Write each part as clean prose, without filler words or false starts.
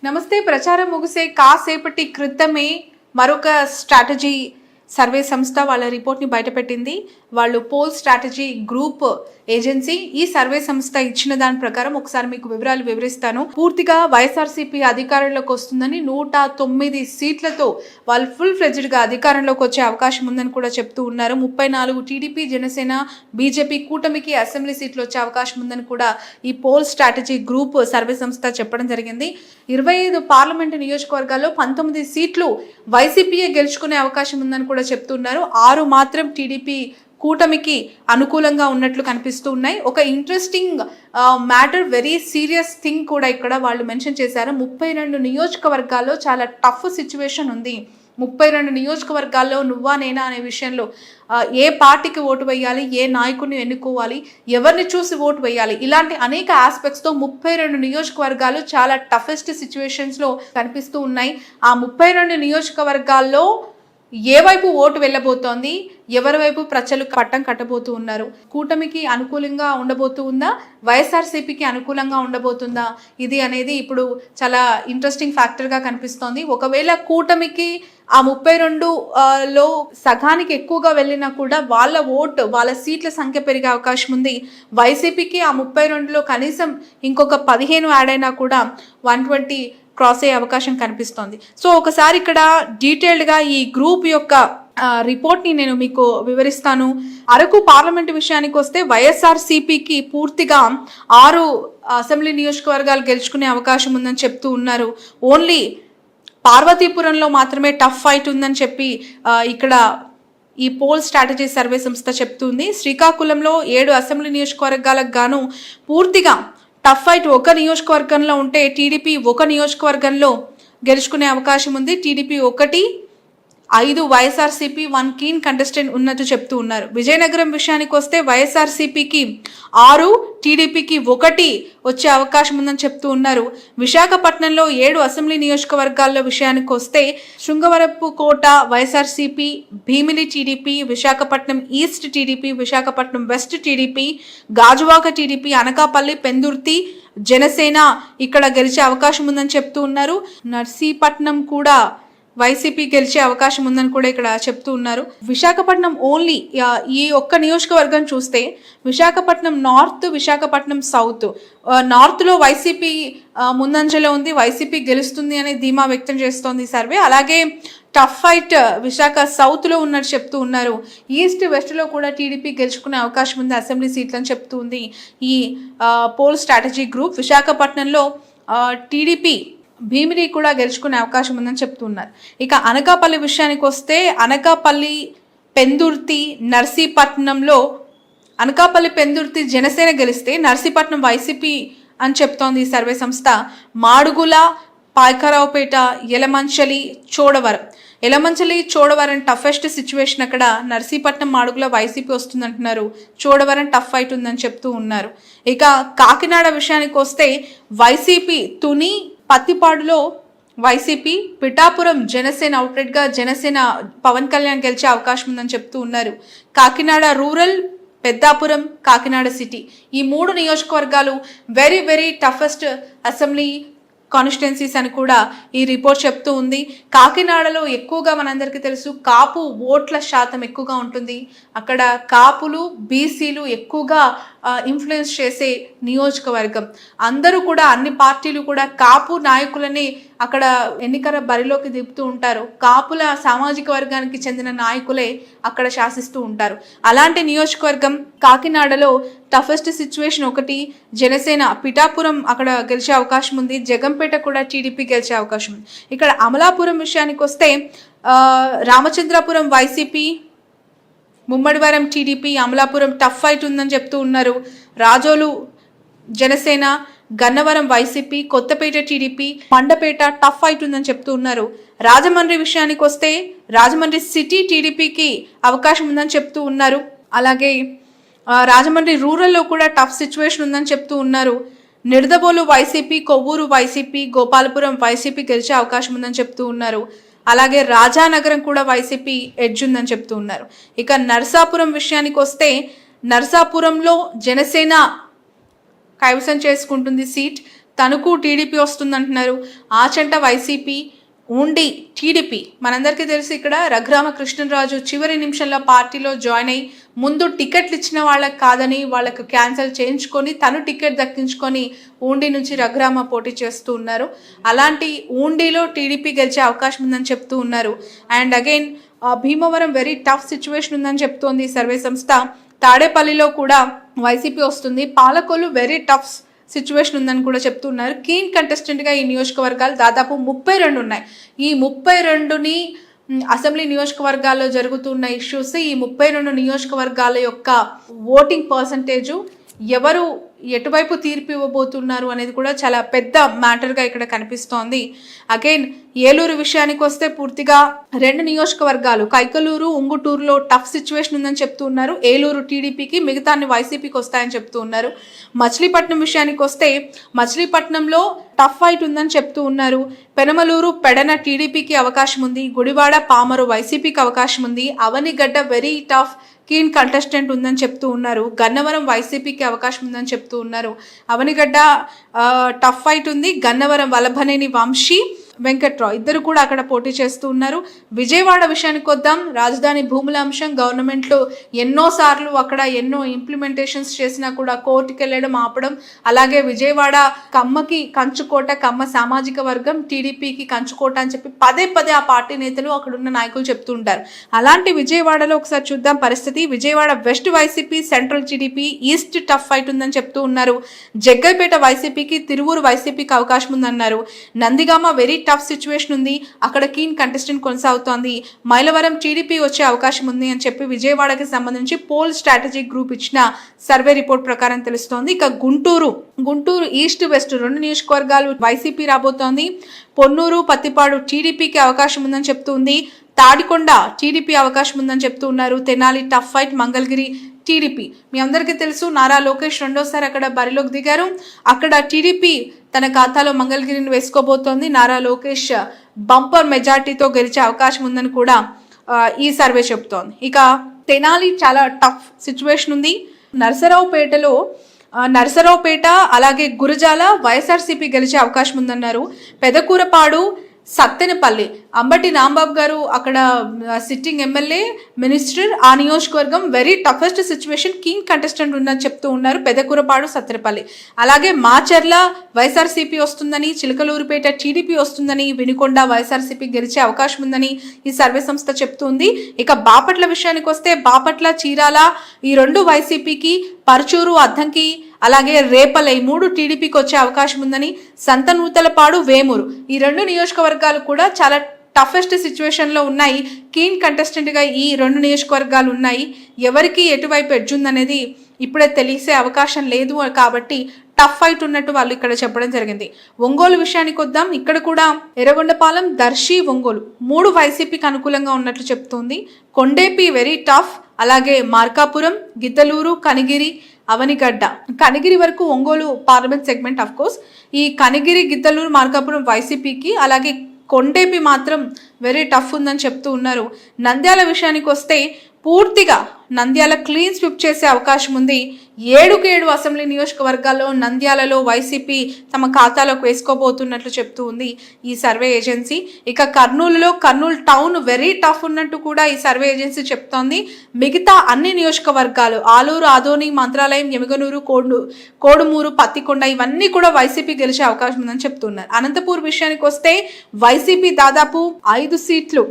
నమస్తే. ప్రచారం ముగిసే కాసేపటి క్రితమే మరొక స్ట్రాటజీ సర్వే సంస్థ వాళ్ళ రిపోర్ట్ని బయటపెట్టింది. వాళ్ళు పోల్ స్ట్రాటజీ గ్రూప్ ఏజెన్సీ ఈ సర్వే సంస్థ ఇచ్చిన దాని ప్రకారం ఒకసారి మీకు వివరాలు వివరిస్తాను. పూర్తిగా వైఎస్ఆర్సీపీ అధికారంలోకి వస్తుందని 109 సీట్లతో వాళ్ళు ఫుల్ ఫ్లెడ్జ్డ్గా అధికారంలోకి వచ్చే అవకాశం ఉందని కూడా చెప్తూ ఉన్నారు. 34 టీడీపీ, జనసేన, బీజేపీ కూటమికి అసెంబ్లీ సీట్లు వచ్చే అవకాశం ఉందని కూడా ఈ పోల్ స్ట్రాటజీ గ్రూప్ సర్వే సంస్థ చెప్పడం జరిగింది. 25 పార్లమెంటు నియోజకవర్గాల్లో 19 సీట్లు వైసీపీయే గెలుచుకునే అవకాశం ఉందని కూడా చెప్తున్నారు. 6 మాత్రం టీడీపీ కూటమికి అనుకూలంగా ఉన్నట్లు కనిపిస్తూ ఉన్నాయి. ఒక interesting matter, very serious thing కూడా ఇక్కడ వాళ్ళు మెన్షన్ చేశారు. 32 నియోజకవర్గాల్లో చాలా టఫ్ సిచ్యువేషన్ ఉంది. 32 నియోజకవర్గాల్లో నువ్వా నేనా అనే విషయంలో ఏ పార్టీకి ఓటు వేయాలి, ఏ నాయకుడిని ఎన్నుకోవాలి, ఎవరిని చూసి ఓటు వేయాలి, ఇలాంటి అనేక ఆస్పెక్ట్స్తో 32 నియోజకవర్గాలు చాలా టఫెస్ట్ సిచ్యువేషన్స్లో కనిపిస్తూ ఉన్నాయి. ఆ 32 నియోజకవర్గాల్లో ఏ వైపు ఓటు వెళ్ళబోతోంది, ఎవరి వైపు ప్రజలు పట్టం కట్టబోతూ ఉన్నారు, కూటమికి అనుకూలంగా ఉండబోతూ ఉందా, వైఎస్ఆర్సీపీకి అనుకూలంగా ఉండబోతుందా, ఇది అనేది ఇప్పుడు చాలా ఇంట్రెస్టింగ్ ఫ్యాక్టర్గా కనిపిస్తోంది. ఒకవేళ కూటమికి ఆ 32లో సగానికి ఎక్కువగా వెళ్ళినా కూడా వాళ్ళ సీట్ల సంఖ్య పెరిగే అవకాశం ఉంది. వైసీపీకి ఆ 32లో కనీసం ఇంకొక 15 యాడ్ అయినా కూడా 120 క్రాస్ అయ్యే అవకాశం కనిపిస్తోంది. సో ఒకసారి ఇక్కడ డీటెయిల్డ్గా ఈ గ్రూప్ యొక్క రిపోర్ట్ని నేను మీకు వివరిస్తాను. అరకు పార్లమెంటు విషయానికి వస్తే వైఎస్ఆర్సీపీకి పూర్తిగా 6 అసెంబ్లీ నియోజకవర్గాలు గెలుచుకునే అవకాశం ఉందని చెప్తూ ఉన్నారు. ఓన్లీ పార్వతీపురంలో మాత్రమే టఫ్ ఫైట్ ఉందని చెప్పి ఇక్కడ ఈ పోల్ స్ట్రాటజీ సర్వే సంస్థ చెప్తుంది. శ్రీకాకుళంలో 7 అసెంబ్లీ నియోజకవర్గాలకు గాను పూర్తిగా టఫ్ ఫైట్ ఒక నియోజకవర్గంలో ఉంటే టీడీపీ ఒక నియోజకవర్గంలో గెలుచుకునే అవకాశం ఉంది. టీడీపీ 1, 5, వైఎస్ఆర్సీపీ 1 కీన్ కంటెస్టెంట్ ఉన్నట్టు చెప్తూ ఉన్నారు. విజయనగరం విషయానికి వస్తే వైఎస్ఆర్సీపీకి 6, టీడీపీకి 1 వచ్చే అవకాశం ఉందని చెప్తూ ఉన్నారు. విశాఖపట్నంలో 7 అసెంబ్లీ నియోజకవర్గాల్లో విషయానికి వస్తే Srungavarapu Kota YSRCP, Bheemili TDP, Visakhapatnam east TDP, Visakhapatnam west TDP, Gajuwaka TDP, Anakapalli, Pendurthi Janasena ఇక్కడ గెలిచే అవకాశం ఉందని చెప్తూ ఉన్నారు. నర్సీపట్నం కూడా వైసీపీ గెలిచే అవకాశం ఉందని కూడా ఇక్కడ చెప్తూ ఉన్నారు. విశాఖపట్నం ఓన్లీ ఈ ఒక్క నియోజకవర్గం చూస్తే విశాఖపట్నం నార్త్, విశాఖపట్నం సౌత్. నార్త్లో వైసీపీ ముందంజలో ఉంది, వైసీపీ గెలుస్తుంది అనే ధీమా వ్యక్తం చేస్తోంది సర్వే. అలాగే టఫ్ ఫైట్ విశాఖ సౌత్లో ఉన్నట్టు చెప్తూ ఉన్నారు. ఈస్ట్ వెస్ట్లో కూడా టీడీపీ గెలుచుకునే అవకాశం ఉంది అసెంబ్లీ సీట్లని చెప్తుంది ఈ పోల్ స్ట్రాటజీ గ్రూప్. విశాఖపట్నంలో టీడీపీ, భీమిలి కూడా గెలుచుకునే అవకాశం ఉందని చెప్తున్నారు. ఇక అనకాపల్లి విషయానికి వస్తే అనకాపల్లి, పెందుర్తి, నర్సీపట్నంలో అనకాపల్లి, పెందుర్తి జనసేన గెలిస్తే నర్సీపట్నం వైసీపీ అని చెప్తోంది ఈ సర్వే సంస్థ. Madugula, Payakaraopeta, Yelamanchili, Chodavaram toughest situation. అక్కడ నర్సీపట్నం, మాడుగుల వైసీపీ వస్తుందంటున్నారు. చోడవరం టఫ్ ఫైట్ ఉందని చెప్తూ ఉన్నారు. ఇక కాకినాడ విషయానికి వస్తే వైసీపీ తుని, పత్తిపాడులో వైసీపీ, పిఠాపురం జనసేన అవుట్లెట్గా జనసేన పవన్ కళ్యాణ్ గెలిచే అవకాశం ఉందని చెప్తూ ఉన్నారు. కాకినాడ రూరల్, పెద్దాపురం, కాకినాడ సిటీ ఈ 3 నియోజకవర్గాలు very very toughest assembly constituencies అని కూడా ఈ రిపోర్ట్ చెప్తూ ఉంది. కాకినాడలో ఎక్కువగా మనందరికీ తెలుసు కాపు ఓట్ల శాతం ఎక్కువగా ఉంటుంది. అక్కడ కాపులు, బీసీలు ఎక్కువగా ఇన్ఫ్లుయెన్స్ చేసే నియోజకవర్గం. అందరూ కూడా, అన్ని పార్టీలు కూడా కాపు నాయకులని అక్కడ ఎన్నికల బరిలోకి దింపుతూ ఉంటారు. కాపుల సామాజిక వర్గానికి చెందిన నాయకులే అక్కడ శాసిస్తూ ఉంటారు. అలాంటి నియోజకవర్గం కాకినాడలో టఫెస్ట్ సిచ్యువేషన్ 1 జనసేన, పిఠాపురం అక్కడ గెలిచే అవకాశం ఉంది. జగంపేట కూడా టీడీపీ గెలిచే అవకాశం ఉంది. ఇక్కడ అమలాపురం విషయానికి వస్తే రామచంద్రాపురం వైసీపీ, ముమ్మడివరం టీడీపీ, అమలాపురం టఫ్ ఫైట్ ఉందని చెప్తూ ఉన్నారు. రాజోలు జనసేన, గన్నవరం వైసీపీ, కొత్తపేట టీడీపీ, మండపేట టఫ్ ఫైట్ ఉందని చెప్తూ ఉన్నారు. రాజమండ్రి విషయానికి వస్తే రాజమండ్రి సిటీ టీడీపీకి అవకాశం ఉందని చెప్తూ ఉన్నారు. అలాగే రాజమండ్రి రూరల్లో కూడా టఫ్ సిచ్యువేషన్ ఉందని చెప్తూ ఉన్నారు. Nidadavolu YCP, Kovvur YCP, Gopalapuram YCP గెలిచే అవకాశం ఉందని చెప్తూ ఉన్నారు. అలాగే రాజానగరం కూడా వైసీపీ ఎడ్జ్ ఉందని చెప్తూ ఉన్నారు. ఇక నర్సాపురం విషయానికి వస్తే నర్సాపురంలో జనసేన కైవసం చేసుకుంటుంది సీట్. తణుకు టీడీపీ వస్తుందంటున్నారు, ఆచంట వైసీపీ, ఉండి టీడీపీ. మనందరికీ తెలిసి ఇక్కడ రఘురామకృష్ణరాజు చివరి నిమిషంలో పార్టీలో జాయిన్ అయ్యి ముందు టికెట్లు ఇచ్చిన వాళ్ళకి కాదని వాళ్ళకు క్యాన్సిల్ చేయించుకొని తను టికెట్ దక్కించుకొని ఉండి నుంచి రఘురామ పోటీ చేస్తూ ఉన్నారు. అలాంటి ఉండిలో టీడీపీ గెలిచే అవకాశం ఉందని చెప్తూ ఉన్నారు. And again Bhimavaram very tough situation ఉందని చెప్తోంది సర్వే సంస్థ. తాడేపల్లిలో కూడా వైసీపీ వస్తుంది. పాలకొల్లు వెరీ టఫ్ సిచ్యువేషన్ ఉందని కూడా చెప్తున్నారు. కీన్ కంటెస్టెంట్గా ఈ నియోజకవర్గాలు దాదాపు 32 ఉన్నాయి. ఈ 32ని అసెంబ్లీ నియోజకవర్గాల్లో జరుగుతున్న ఇష్యూస్, ఈ 32 నియోజకవర్గాల యొక్క ఓటింగ్ పర్సంటేజు, ఎవరు ఎటువైపు తీర్పు ఇవ్వబోతున్నారు అనేది కూడా చాలా పెద్ద మ్యాటర్గా ఇక్కడ కనిపిస్తోంది. అగైన్ ఏలూరు విషయానికి వస్తే పూర్తిగా 2 నియోజకవర్గాలు కైకలూరు, ఉంగుటూరులో టఫ్ సిచ్యువేషన్ ఉందని చెప్తూ ఉన్నారు. ఏలూరు టీడీపీకి, మిగతాన్ని వైసీపీకి వస్తాయని చెప్తూ ఉన్నారు. మచిలీపట్నం విషయానికి వస్తే మచిలీపట్నంలో టఫ్ ఫైట్ ఉందని చెప్తూ ఉన్నారు. పెనమలూరు, పెడన టీడీపీకి అవకాశం ఉంది. గుడివాడ, పామరు వైసీపీకి అవకాశం ఉంది. Avanigadda very tough keen contestant ఉందని చెప్తూ ఉన్నారు. గన్నవరం వైసీపీకి అవకాశం ఉందని చెప్తూ ఉన్నారు. అవనిగడ్డ టఫ్ ఫైట్ ఉంది. గన్నవరం వల్లభనేని వంశీ, వెంకట్రావు ఇద్దరు కూడా అక్కడ పోటీ చేస్తూ ఉన్నారు. విజయవాడ విషయానికి వద్దాం. రాజధాని భూముల అంశం గవర్నమెంట్లో ఎన్నోసార్లు అక్కడ ఎన్నో ఇంప్లిమెంటేషన్స్ చేసినా కూడా కోర్టుకు వెళ్ళడం ఆపడం, అలాగే విజయవాడ కమ్మకి కంచుకోట, కమ్మ సామాజిక వర్గం, టీడీపీకి కంచుకోట అని చెప్పి పదే పదే ఆ పార్టీ నేతలు అక్కడ ఉన్న నాయకులు చెప్తూ ఉంటారు. అలాంటి విజయవాడలో ఒకసారి చూద్దాం పరిస్థితి. Vijayawada west YCP, central TDP, east tough fight ఉందని చెప్తూ ఉన్నారు. జగ్గైపేట వైసీపీకి, తిరువూరు వైసీపీకి అవకాశం ఉందన్నారు. నందిగామ వెరీ టఫ్ సిచ్యువేషన్ ఉంది, అక్కడ కీన్ కంటెస్టెంట్ కొనసాగుతోంది. మైలవరం టీడీపీ వచ్చే అవకాశం ఉంది అని చెప్పి విజయవాడకి సంబంధించి పోల్ స్ట్రాటజిక్ గ్రూప్ ఇచ్చిన సర్వే రిపోర్ట్ ప్రకారం తెలుస్తోంది. ఇక గుంటూరు ఈస్ట్ వెస్ట్ 2 నియోజకవర్గాలు వైసీపీ రాబోతోంది. పొన్నూరు, పత్తిపాడు టీడీపీకి అవకాశం ఉందని చెప్తుంది. తాడికొండ టీడీపీ అవకాశం ఉందని చెప్తూ ఉన్నారు. Tenali tough fight, Mangalagiri TDP. మీ అందరికీ తెలుసు నారా లోకేష్ రెండోసారి అక్కడ బరిలోకి దిగారు. అక్కడ టీడీపీ తన ఖాతాలో మంగళగిరిని వేసుకోబోతోంది. నారా లోకేష్ బంపర్ మెజార్టీతో గెలిచే అవకాశం ఉందని కూడా ఈ సర్వే చెప్తోంది. ఇక తెనాలి చాలా టఫ్ సిచ్యువేషన్ ఉంది. నరసరావుపేట అలాగే గురజాల వైఎస్ఆర్సీపీ గెలిచే అవకాశం ఉందన్నారు. పెదకూరపాడు, సత్తెనపల్లి అంబటి రాంబాబు గారు అక్కడ సిట్టింగ్ ఎమ్మెల్యే, మినిస్టర్. ఆ నియోజకవర్గం very toughest situation, keen contestant ఉందని చెప్తూ ఉన్నారు. పెదకూరపాడు, సత్తెనపల్లి. అలాగే మాచర్ల వైఎస్ఆర్సీపీ వస్తుందని, చిలకలూరుపేట టీడీపీ వస్తుందని, వినుకొండ వైఎస్ఆర్సీపీ గెలిచే అవకాశం ఉందని ఈ సర్వే సంస్థ చెప్తుంది. ఇక బాపట్ల విషయానికి వస్తే బాపట్ల, చీరాల ఈ 2 వైసీపీకి, పర్చూరు, అద్దంకి అలాగే రేపల ఈ 3 టీడీపీకి వచ్చే అవకాశం ఉందని, సంతనూతలపాడు, వేమూరు ఈ 2 నియోజకవర్గాలు కూడా చాలా టఫెస్ట్ సిచ్యువేషన్లో ఉన్నాయి. కీన్ కంటెస్టెంట్గా ఈ 2 నియోజకవర్గాలు ఉన్నాయి. ఎవరికి ఎటువైపు ఎడ్జ్ ఉందనేది ఇప్పుడే తెలిసే అవకాశం లేదు కాబట్టి టఫ్ ఫైట్ ఉన్నట్టు వాళ్ళు ఇక్కడ చెప్పడం జరిగింది. ఒంగోలు విషయానికి వద్దాం. ఇక్కడ కూడా ఎర్రగొండపాలెం, దర్శి, ఒంగోలు 3 వైసీపీకి అనుకూలంగా ఉన్నట్లు చెప్తుంది. కొండేపి వెరీ టఫ్, అలాగే మార్కాపురం, గిద్దలూరు, కనిగిరి, అవనిగడ్డ. కనిగిరి వరకు Ongole parliament segment of course. ఈ కనిగిరి, గిద్దలూరు, మార్కాపురం వైసీపీకి, అలాగే కొండేపి మాత్రం వెరీ టఫ్ ఉందని చెప్తూ ఉన్నారు. నంద్యాల విషయానికి వస్తే పూర్తిగా నంద్యాల క్లీన్ స్విప్ చేసే అవకాశం ఉంది. 7 అసెంబ్లీ నియోజకవర్గాల్లో నంద్యాలలో వైసీపీ తమ ఖాతాలోకి వేసుకోబోతున్నట్లు చెప్తూ ఉంది ఈ సర్వే ఏజెన్సీ. ఇక కర్నూలు టౌన్ వెరీ టఫ్ ఉన్నట్టు కూడా ఈ సర్వే ఏజెన్సీ చెప్తోంది. మిగతా అన్ని నియోజకవర్గాలు ఆలూరు, ఆదోని, మంత్రాలయం, ఎమగనూరు, కోడుమూరు, పత్తికొండ ఇవన్నీ కూడా వైసీపీ గెలిచే అవకాశం ఉందని చెప్తున్నారు. అనంతపూర్ విషయానికి వస్తే వైసీపీ దాదాపు 5 సీట్లు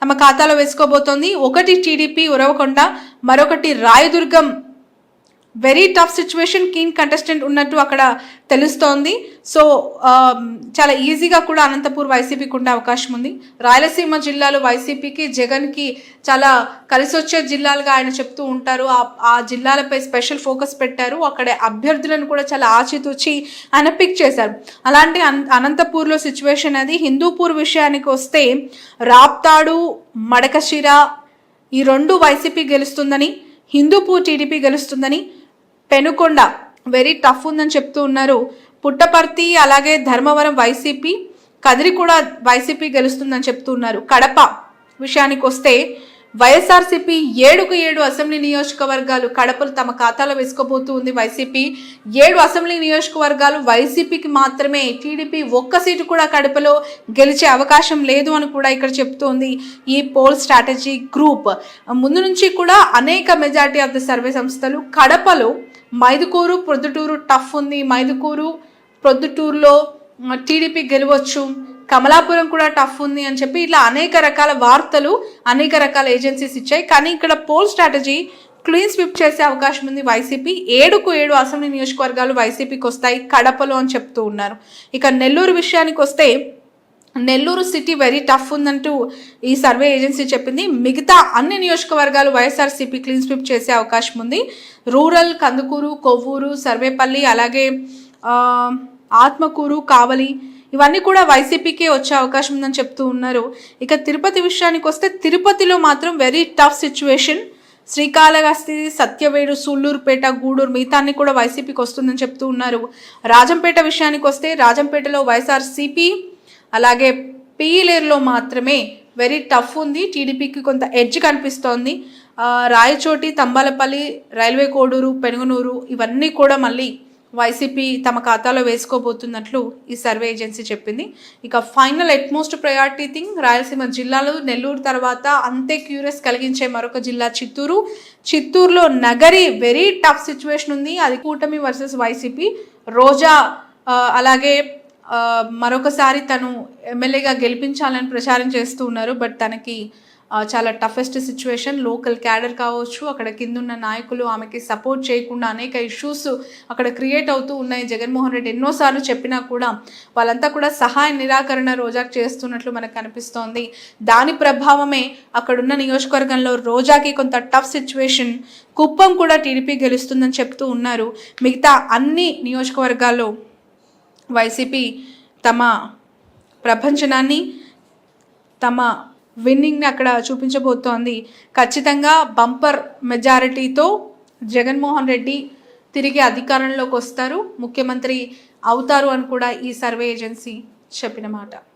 తమ ఖాతాలో వేసుకోబోతోంది. 1 టీడీపీ, ఉరవకొండ, మరొకటి Rayadurgam. Very tough situation, keen contestant ఉన్నట్టు అక్కడ తెలుస్తోంది. సో చాలా ఈజీగా కూడా అనంతపూర్ వైసీపీకి ఉండే అవకాశం ఉంది. రాయలసీమ జిల్లాలు వైసీపీకి, జగన్కి చాలా కలిసి వచ్చే జిల్లాలుగా ఆయన చెప్తూ ఉంటారు. ఆ జిల్లాలపై స్పెషల్ ఫోకస్ పెట్టారు. అక్కడ అభ్యర్థులను కూడా చాలా ఆచితూచి ఆయన పిక్ చేశారు. అలాంటి అనంతపూర్లో సిచ్యువేషన్ అది. హిందూపూర్ విషయానికి వస్తే రాప్తాడు, మడకశిర ఈ 2 వైసీపీ గెలుస్తుందని, హిందూపూర్ టీడీపీ గెలుస్తుందని, పెనుకొండ వెరీ టఫ్ ఉందని చెప్తూ ఉన్నారు. పుట్టపర్తి అలాగే ధర్మవరం వైసీపీ, కదిరి కూడా వైసీపీ గెలుస్తుందని చెప్తూ ఉన్నారు. కడప విషయానికి వస్తే వైఎస్ఆర్సీపీ 7కు 7 అసెంబ్లీ నియోజకవర్గాలు కడపలు తమ ఖాతాలో వేసుకోబోతూ ఉంది. వైసీపీ 7 అసెంబ్లీ నియోజకవర్గాలు వైసీపీకి మాత్రమే. టీడీపీ ఒక్క సీటు కూడా కడపలో గెలిచే అవకాశం లేదు అని కూడా ఇక్కడ చెప్తోంది ఈ పోల్ స్ట్రాటజీ గ్రూప్. ముందు నుంచి కూడా అనేక మెజారిటీ ఆఫ్ ద సర్వే సంస్థలు కడపలో మైదుకూరు ప్రొద్దుటూరు టఫ్ ఉంది, మైదుకూరు ప్రొద్దుటూరులో టీడీపీ గెలవచ్చు, కమలాపురం కూడా టఫ్ ఉంది అని చెప్పి ఇట్లా అనేక రకాల వార్తలు అనేక రకాల ఏజెన్సీస్ ఇచ్చాయి. కానీ ఇక్కడ పోల్ స్ట్రాటజీ క్లీన్ స్విప్ చేసే అవకాశం ఉంది వైసీపీ. 7కు 7 అసెంబ్లీ నియోజకవర్గాలు వైసీపీకి వస్తాయి కడపలో అని చెప్తూ ఉన్నారు. ఇక నెల్లూరు విషయానికి వస్తే నెల్లూరు సిటీ వెరీ టఫ్ ఉందంటూ ఈ సర్వే ఏజెన్సీ చెప్పింది. మిగతా అన్ని నియోజకవర్గాలు వైఎస్ఆర్సీపీ క్లీన్ స్విప్ చేసే అవకాశం ఉంది. రూరల్, కందుకూరు, కొవ్వూరు, సర్వేపల్లి, అలాగే ఆత్మకూరు, కావలి ఇవన్నీ కూడా వైసీపీకే వచ్చే అవకాశం ఉందని చెప్తూ ఉన్నారు. ఇక తిరుపతి విషయానికి వస్తే తిరుపతిలో మాత్రం very tough situation. Srikalahasti, Satyavedu, Sullurpeta, Gudur మిగతా అన్ని కూడా వైసీపీకి వస్తుందని చెప్తూ ఉన్నారు. రాజంపేట విషయానికి వస్తే రాజంపేటలో వైఎస్ఆర్సీపీ, అలాగే పీలేరులో మాత్రమే వెరీ టఫ్ ఉంది. టీడీపీకి కొంత ఎడ్జ్ కనిపిస్తోంది. రాయచోటి, తంబాలపల్లి, రైల్వే కోడూరు, పెనుగనూరు ఇవన్నీ కూడా మళ్ళీ వైసీపీ తమ ఖాతాలో వేసుకోబోతున్నట్లు ఈ సర్వే ఏజెన్సీ చెప్పింది. ఇక final utmost priority thing Rayalaseema జిల్లాలు, నెల్లూరు తర్వాత అంతే క్యూరియస్ కలిగించే మరొక జిల్లా చిత్తూరు. చిత్తూరులో నగరి వెరీ టఫ్ సిచ్యువేషన్ ఉంది. అది కూటమి వర్సెస్ వైసీపీ. రోజా అలాగే మరొకసారి తను ఎమ్మెల్యేగా గెలిపించాలని ప్రచారం చేస్తూ ఉన్నారు. బట్ తనకి చాలా టఫెస్ట్ సిచ్యువేషన్. లోకల్ క్యాడర్ కావచ్చు, అక్కడ కిందున్న నాయకులు ఆమెకి సపోర్ట్ చేయకుండా అనేక ఇష్యూస్ అక్కడ క్రియేట్ అవుతూ ఉన్నాయి. జగన్మోహన్ రెడ్డి ఎన్నోసార్లు చెప్పినా కూడా వాళ్ళంతా కూడా సహాయ నిరాకరణ రోజాకి చేస్తున్నట్లు మనకు కనిపిస్తోంది. దాని ప్రభావమే అక్కడున్న నియోజకవర్గంలో రోజాకి కొంత టఫ్ సిచ్యువేషన్. కుప్పం కూడా టీడీపీ గెలుస్తుందని చెప్తూ ఉన్నారు. మిగతా అన్ని నియోజకవర్గాల్లో వైసీపీ తమ ప్రపంచనాన్ని, తమ విన్నింగ్ని అక్కడ చూపించబోతోంది. ఖచ్చితంగా బంపర్ మెజారిటీతో జగన్మోహన్ రెడ్డి తిరిగి అధికారంలోకి వస్తారు, ముఖ్యమంత్రి అవుతారు అని కూడా ఈ సర్వే ఏజెన్సీ చెప్పిన మాట.